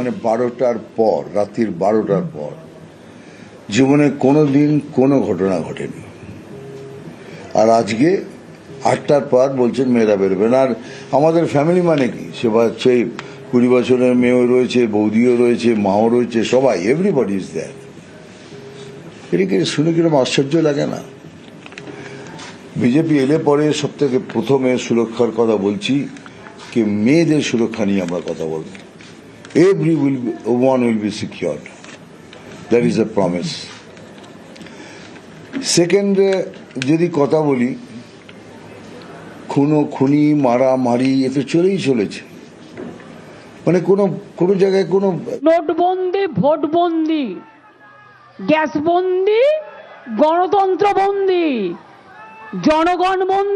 মানে 12টার পর, রাত্রির 12টার পর জীবনে কোনো দিন কোনো ঘটনা ঘটেনি। আর আজকে 8টার পর বলছেন মেয়েরা বেরোবেন। আর আমাদের ফ্যামিলি মানে কি, সে সেই 20 বছরের মেয়েও রয়েছে, বৌদিও রয়েছে, মাও রয়েছে, সবাই, এভরিবডি ইজ দেয়ার। এটাকে শুনে কিরকম আশ্চর্য লাগে না? বিজেপি এলে পরে সব থেকে প্রথমে সুরক্ষার কথা বলছি, কি মেয়েদের সুরক্ষা নিয়ে আমরা কথা বলবো। Everyone will be secured. That is a promise. Second, যদি কথা বলি, খুনি মারামারি এ তো চলেই চলেছে। মানে কোনো জায়গায় কোনো নোটবন্দি, ভোটবন্দি, গ্যাসবন্দি, গণতন্ত্র বন্দি, জনগণ বন্দি।